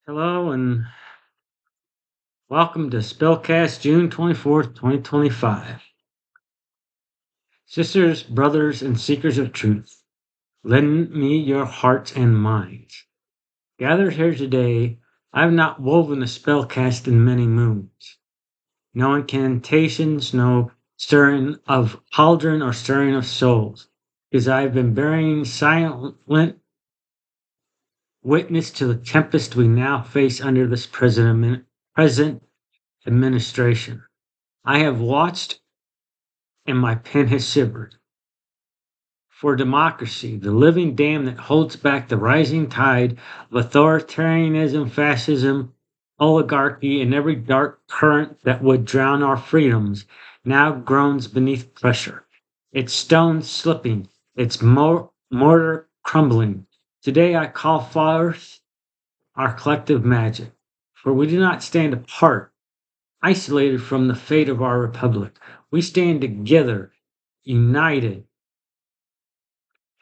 Hello and welcome to Spellcast June 24th, 2025. Sisters, brothers, and seekers of truth, lend me your hearts and minds. Gathered here today, I have not woven a spellcast in many moons. No incantations, no stirring of cauldron or stirring of souls, because I have been bearing silent witness to the tempest we now face under this present administration. I have watched and my pen has shivered. For democracy, the living dam that holds back the rising tide of authoritarianism, fascism, oligarchy, and every dark current that would drown our freedoms, now groans beneath pressure. Its stones slipping, its mortar crumbling. Today I call forth our collective magic, for we do not stand apart, isolated from the fate of our republic. We stand together, united,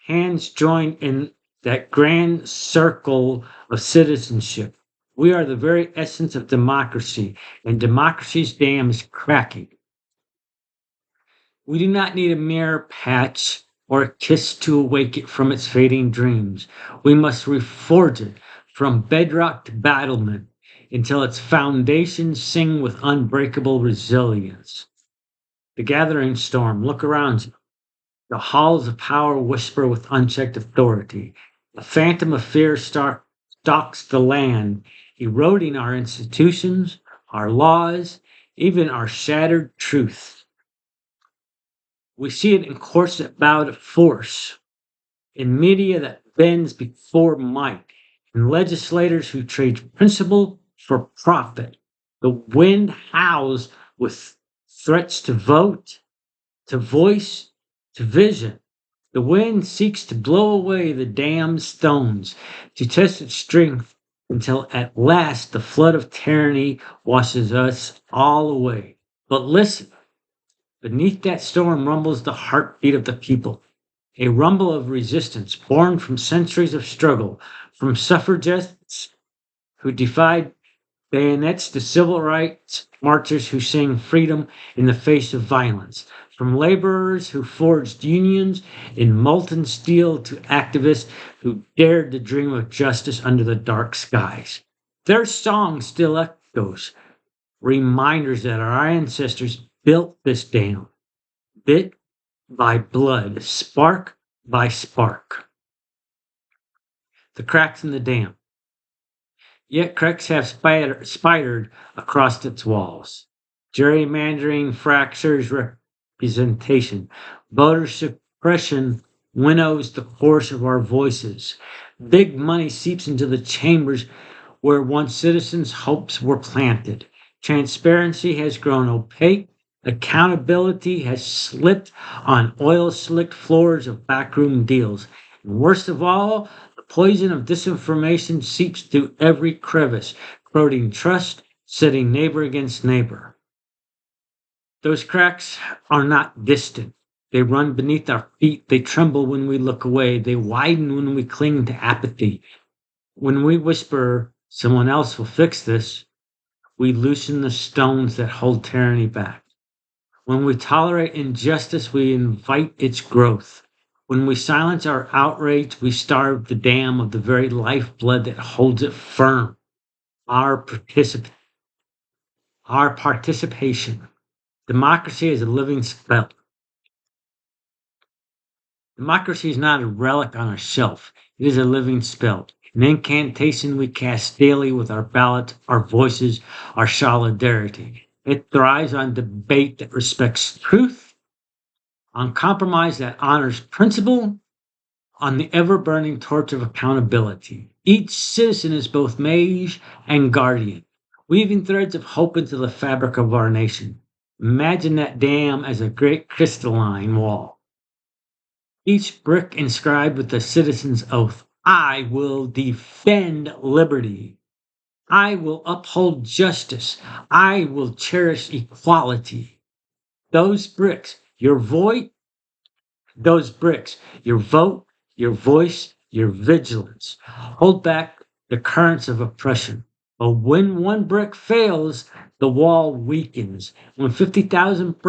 hands joined in that grand circle of citizenship. We are the very essence of democracy, and democracy's dam is cracking. We do not need a mirror patch or a kiss to awake it from its fading dreams. We must reforge it from bedrock to battlement until its foundations sing with unbreakable resilience. The gathering storm, look around you. The halls of power whisper with unchecked authority. The phantom of fear stalks the land, eroding our institutions, our laws, even our shattered truth. We see it in courts that bow to force, in media that bends before might, in legislators who trade principle for profit. The wind howls with threats to vote, to voice, to vision. The wind seeks to blow away the damned stones, to test its strength until at last the flood of tyranny washes us all away. But listen, beneath that storm rumbles the heartbeat of the people, a rumble of resistance born from centuries of struggle, from suffragists who defied bayonets to civil rights marchers who sang freedom in the face of violence, from laborers who forged unions in molten steel to activists who dared to dream of justice under the dark skies. Their song still echoes, reminders that our ancestors built this dam, bit by blood, spark by spark. The cracks in the dam. Yet cracks have spidered across its walls. Gerrymandering fractures representation. Voter suppression winnows the course of our voices. Big money seeps into the chambers where once citizens' hopes were planted. Transparency has grown opaque. Accountability has slipped on oil slicked floors of backroom deals. And worst of all, the poison of disinformation seeps through every crevice, corroding trust, setting neighbor against neighbor. Those cracks are not distant. They run beneath our feet. They tremble when we look away. They widen when we cling to apathy. When we whisper, someone else will fix this, we loosen the stones that hold tyranny back. When we tolerate injustice, we invite its growth. When we silence our outrage, we starve the dam of the very lifeblood that holds it firm. Our, our participation. Democracy is a living spell. Democracy is not a relic on a shelf. It is a living spell, an incantation we cast daily with our ballot, our voices, our solidarity. It thrives on debate that respects truth, on compromise that honors principle, on the ever burning torch of accountability. Each citizen is both mage and guardian, weaving threads of hope into the fabric of our nation. Imagine that dam as a great crystalline wall, each brick inscribed with the citizen's oath. I will defend liberty. I will uphold justice. I will cherish equality. Those bricks, your voice, those bricks, your vote, your voice, your vigilance, hold back the currents of oppression. But when one brick fails, the wall weakens. When 50,000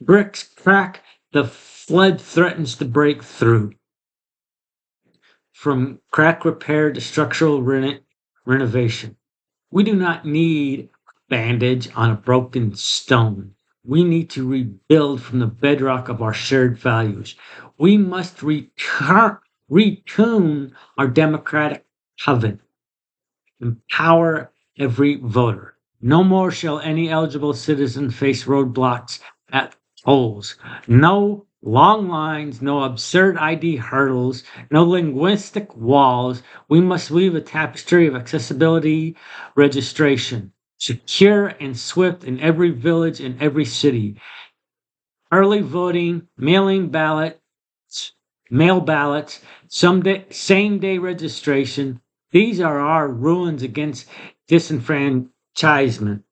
bricks crack, the flood threatens to break through. From crack repair to structural renovation. We do not need bandage on a broken stone. We need to rebuild from the bedrock of our shared values. We must retune our democratic covenant. Empower every voter. No more shall any eligible citizen face roadblocks at polls. No long lines, no absurd ID hurdles, no linguistic walls. We must weave a tapestry of accessibility registration, secure and swift in every village and every city. Early voting, mail ballots, same day registration. These are our ruins against disenfranchisement.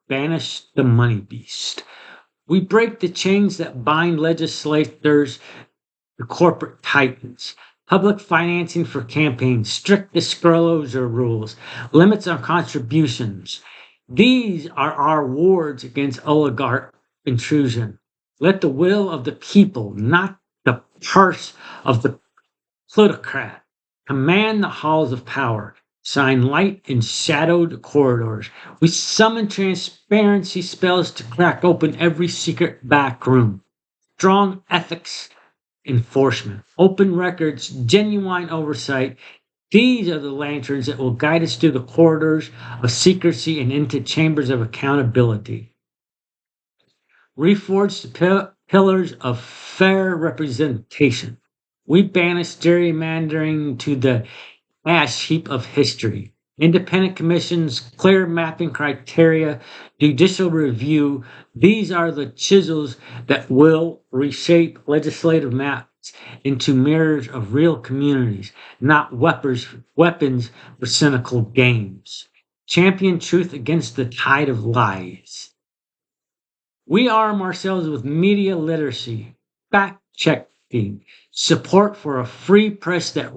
Banish the money beast. We break the chains that bind legislators to corporate titans. Public financing for campaigns, strict disclosure rules, limits on contributions. These are our wards against oligarch intrusion. Let the will of the people, not the purse of the plutocrat, command the halls of power, shine light in shadowed corridors. We summon transparency spells to crack open every secret back room. Strong ethics enforcement, open records, genuine oversight. These are the lanterns that will guide us through the corridors of secrecy and into chambers of accountability. Reforge the pillars of fair representation. We banish gerrymandering to the ash heap of history. Independent commissions, clear mapping criteria, judicial review. These are the chisels that will reshape legislative maps into mirrors of real communities, not weapons for cynical games. Champion truth against the tide of lies. We arm ourselves with media literacy, fact checking, support for a free press that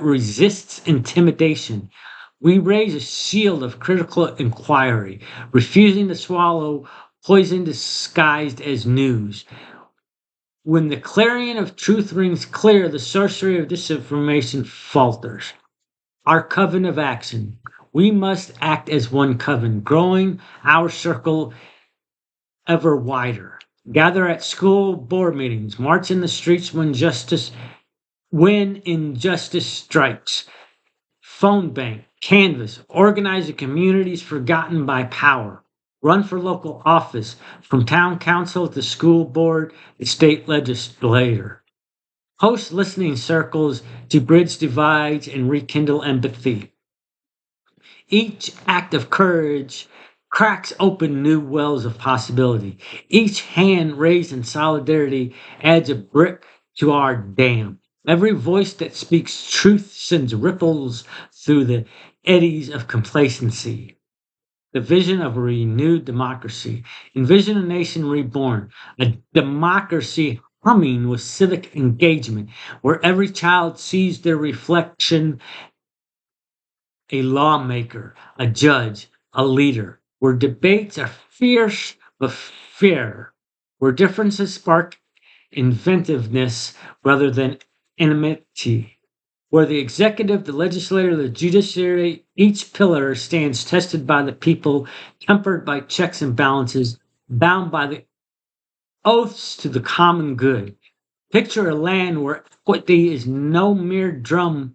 resists intimidation. We raise a shield of critical inquiry, refusing to swallow poison disguised as news. When the clarion of truth rings clear, the sorcery of disinformation falters. Our coven of action. We must act as one coven, growing our circle ever wider. Gather at school board meetings, march in the streets when injustice strikes. Phone bank, canvas, organize the communities forgotten by power. Run for local office, from town council to school board to state legislator. Host listening circles to bridge divides and rekindle empathy. Each act of courage cracks open new wells of possibility. Each hand raised in solidarity adds a brick to our dam. Every voice that speaks truth sends ripples through the eddies of complacency. The vision of a renewed democracy. Envision a nation reborn, a democracy humming with civic engagement, where every child sees their reflection, a lawmaker, a judge, a leader, where debates are fierce but fair, where differences spark inventiveness rather than enmity, where the executive, the legislature, the judiciary, each pillar stands tested by the people, tempered by checks and balances, bound by the oaths to the common good. Picture a land where equity is no mere dream,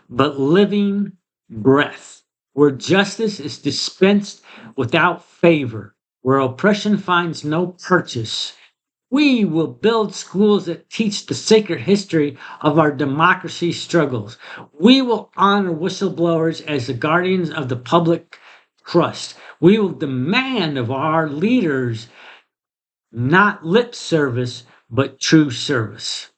but living breath, where justice is dispensed without favor, where oppression finds no purchase. We will build schools that teach the sacred history of our democracy struggles. We will honor whistleblowers as the guardians of the public trust. We will demand of our leaders not lip service, but true service.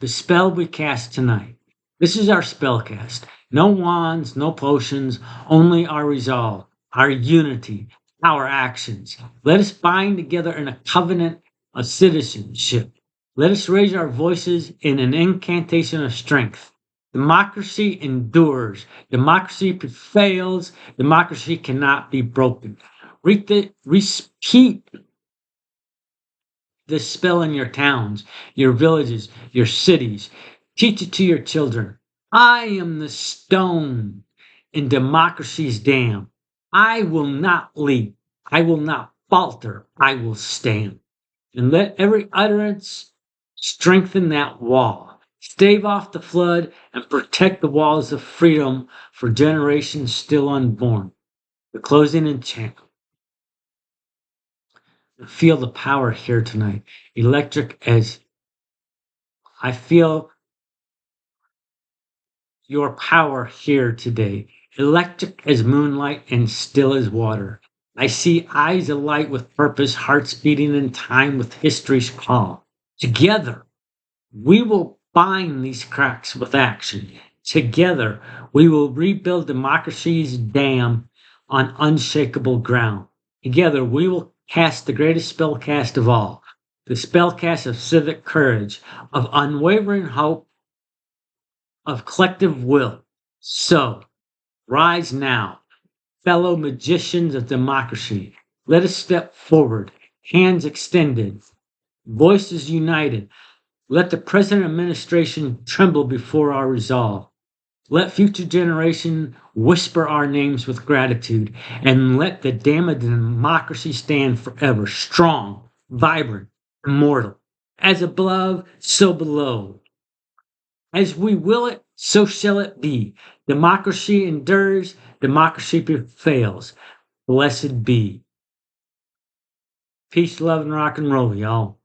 The spell we cast tonight. This is our spellcast. No wands, no potions, only our resolve, our unity, our actions. Let us bind together in a covenant of citizenship. Let us raise our voices in an incantation of strength. Democracy endures. Democracy prevails. Democracy cannot be broken. Repeat this spell in your towns, your villages, your cities. Teach it to your children. I am the stone in democracy's dam. I will not leap. I will not falter. I will stand. And let every utterance strengthen that wall. Stave off the flood and protect the walls of freedom for generations still unborn. The closing enchantment. Feel the power here tonight. Electric as I feel your power here today. Electric as moonlight and still as water. I see eyes alight with purpose, hearts beating in time with history's call. Together, we will bind these cracks with action. Together, we will rebuild democracy's dam on unshakable ground. Together, we will cast the greatest spellcast of all, the spellcast of civic courage, of unwavering hope, of collective will. So, rise now, fellow magicians of democracy. Let us step forward, hands extended, voices united. Let the present administration tremble before our resolve. Let future generation whisper our names with gratitude, and let the dam of democracy stand forever, strong, vibrant, immortal. As above, so below. As we will it, so shall it be. Democracy endures, democracy prevails. Blessed be. Peace, love, and rock and roll, y'all.